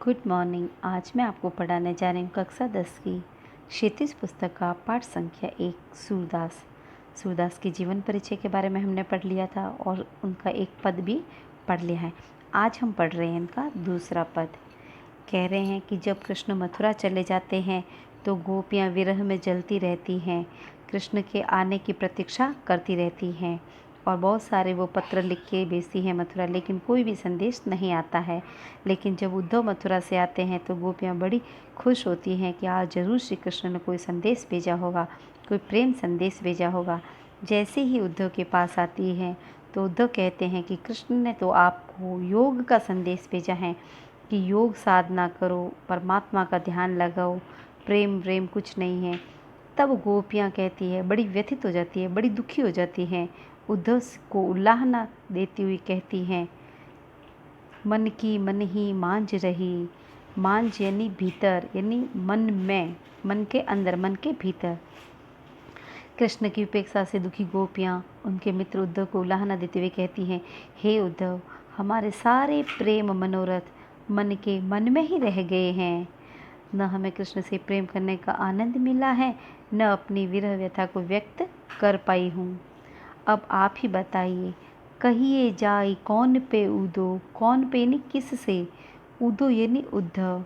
Good morning. आज मैं आपको पढ़ाने जा रही हूँ कक्षा 10 की क्षितिज पुस्तक का पाठ संख्या 1 सूरदास। सूरदास के जीवन परिचय के बारे में हमने पढ़ लिया था और उनका एक पद भी पढ़ लिया है। आज हम पढ़ रहे हैं इनका दूसरा पद। कह रहे हैं कि जब कृष्ण मथुरा चले जाते हैं तो गोपियाँ विरह में जलती रहती हैं, कृष्ण के आने की प्रतीक्षा करती रहती हैं और बहुत सारे वो पत्र लिख के भेजती हैं मथुरा, लेकिन कोई भी संदेश नहीं आता है। लेकिन जब उद्धव मथुरा से आते हैं तो गोपियाँ बड़ी खुश होती हैं कि आज ज़रूर श्री कृष्ण ने कोई संदेश भेजा होगा, कोई प्रेम संदेश भेजा होगा। जैसे ही उद्धव के पास आती हैं तो उद्धव कहते हैं कि कृष्ण ने तो आपको योग का संदेश भेजा है कि योग साधना करो, परमात्मा का ध्यान लगाओ, प्रेम प्रेम कुछ नहीं है। तब गोपियाँ कहती है, बड़ी व्यथित हो जाती है, बड़ी दुखी हो जाती हैं। उद्धव को उल्लाहना देती हुई कहती हैं, मन की मन ही मांझ रही। मांझ यानी भीतर, यानी मन में, मन के अंदर, मन के भीतर। कृष्ण की उपेक्षा से दुखी गोपियाँ उनके मित्र उद्धव को उल्लाहना देते हुए कहती हैं, हे उद्धव, हमारे सारे प्रेम मनोरथ मन के मन में ही रह गए हैं। न हमें कृष्ण से प्रेम करने का आनंद मिला है, न अपनी विरह व्यथा को व्यक्त कर पाई हूँ। अब आप ही बताइए, कहिए जाई कौन पे उदो। कौन पे यानी किस से, उदो यानी उद्धव।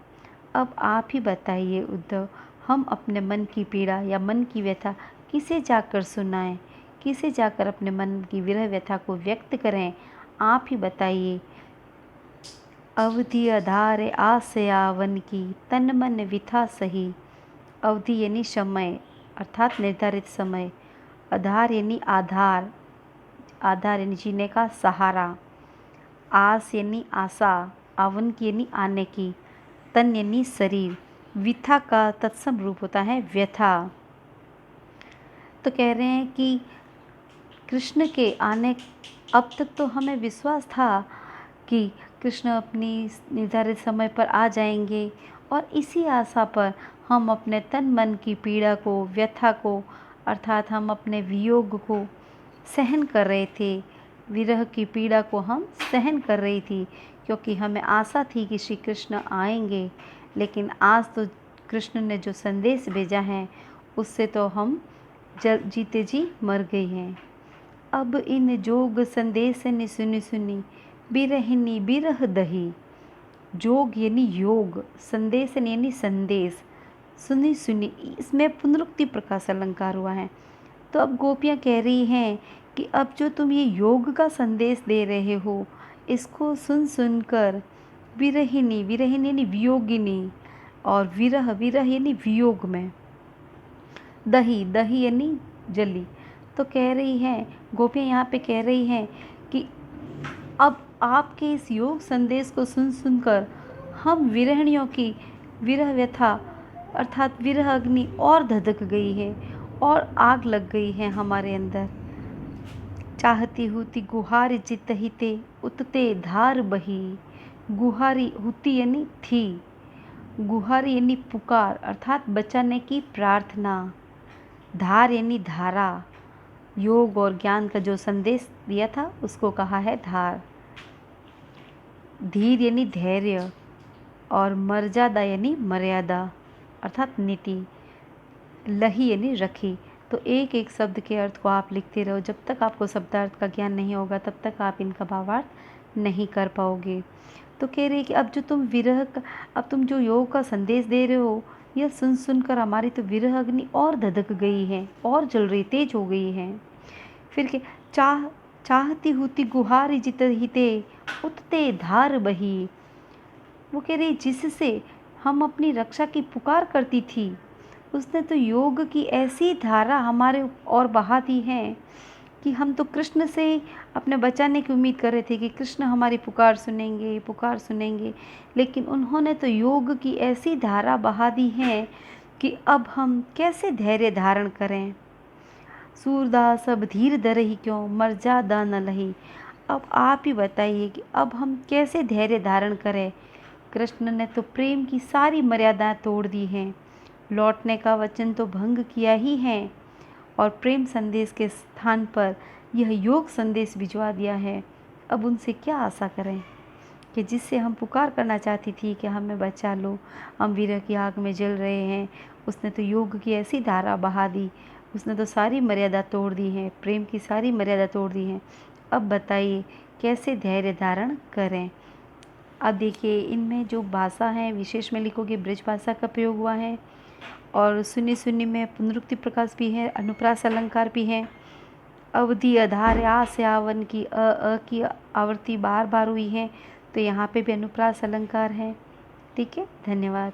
अब आप ही बताइए उद्धव, हम अपने मन की पीड़ा या मन की व्यथा किसे जाकर सुनाएं, किसे जाकर अपने मन की विरह व्यथा को व्यक्त करें। आप ही बताइए। अवधि आधार आसया वन की, तन मन विथा सही। अवधि यानी समय, अर्थात निर्धारित समय। आधार यानी आधार, आधार यानी जीने का सहारा। आस यानी आशा, आवन की यानी आने की। तन यानी शरीर। विथा का तत्सम रूप होता है व्यथा। तो कह रहे हैं कि कृष्ण के आने, अब तक तो हमें विश्वास था कि कृष्ण अपनी निर्धारित समय पर आ जाएंगे और इसी आशा पर हम अपने तन मन की पीड़ा को, व्यथा को, अर्थात हम अपने वियोग को सहन कर रहे थे। विरह की पीड़ा को हम सहन कर रही थी क्योंकि हमें आशा थी कि श्री कृष्ण आएंगे। लेकिन आज तो कृष्ण ने जो संदेश भेजा है उससे तो हम जीते जी मर गए हैं। अब इन जोग संदेश ने सुनी सुनी, बिरहिनी बिरह दही। जोग यानी योग, संदेश यानी संदेश, सुनी सुनी, इसमें पुनरुक्ति प्रकाश अलंकार हुआ है। तो अब गोपियाँ कह रही हैं कि अब जो तुम ये योग का संदेश दे रहे हो, इसको सुन सुनकर विरहिनी, विरहिनी यानी वियोगिनी, और विरह, विरह यानी वियोग में, दही, दही यानी जली। तो कह रही हैं गोपियाँ, यहाँ पे कह रही हैं कि अब आपके इस योग संदेश को सुन सुनकर हम विरहणियों की विरह व्यथा, अर्थात विरह अग्नि और धधक गई है और आग लग गई है हमारे अंदर। चाहती हुती गुहारी चित हिते, उतते धार बही। गुहारी हुती यानी थी, गुहारी यानी पुकार, अर्थात बचाने की प्रार्थना। धार यानी धारा, योग और ज्ञान का जो संदेश दिया था उसको कहा है धार। धीर यानी धैर्य और मर्यादा यानी मर्यादा, अर्थात नीति। लही यानी रखी। तो एक एक शब्द के अर्थ को आप लिखते रहो। जब तक आपको शब्दार्थ का ज्ञान नहीं होगा तब तक आप इनका भावार्थ नहीं कर पाओगे। तो कह रहे कि अब जो तुम विरह का, अब तुम जो योग का संदेश दे रहे हो, यह सुन सुनकर हमारी तो विरह अग्नि और धधक गई है और जल रही, तेज हो गई है। फिर के चाहती हुती गुहारी जित हिते, उतते धार बही। वो कह रही जिससे हम अपनी रक्षा की पुकार करती थी, उसने तो योग की ऐसी धारा हमारे और बहा दी है कि हम तो कृष्ण से अपने बचाने की उम्मीद कर रहे थे कि कृष्ण हमारी पुकार सुनेंगे, पुकार सुनेंगे। लेकिन उन्होंने तो योग की ऐसी धारा बहा दी है कि अब हम कैसे धैर्य धारण करें। सूरदास अब धीर धरहि क्यों, मर्यादा न लही। अब आप ही बताइए कि अब हम कैसे धैर्य धारण करें। कृष्ण ने तो प्रेम की सारी मर्यादाएं तोड़ दी हैं, लौटने का वचन तो भंग किया ही है और प्रेम संदेश के स्थान पर यह योग संदेश भिजवा दिया है। अब उनसे क्या आशा करें। कि जिससे हम पुकार करना चाहती थी कि हमें बचा लो, हम विरह की आग में जल रहे हैं, उसने तो योग की ऐसी धारा बहा दी, उसने तो सारी मर्यादा तोड़ दी है, प्रेम की सारी मर्यादा तोड़ दी है। अब बताइए कैसे धैर्य धारण करें। अब देखिए इनमें जो भाषा है विशेष में लिखोगे ब्रज भाषा का प्रयोग हुआ है, और शून्य शून्य में पुनरुक्ति प्रकाश भी है, अनुप्रास अलंकार भी है। अवधि आधार आ से आवन की की आवृत्ति बार बार हुई है, तो यहाँ पे भी अनुप्रास अलंकार है। ठीक है, धन्यवाद।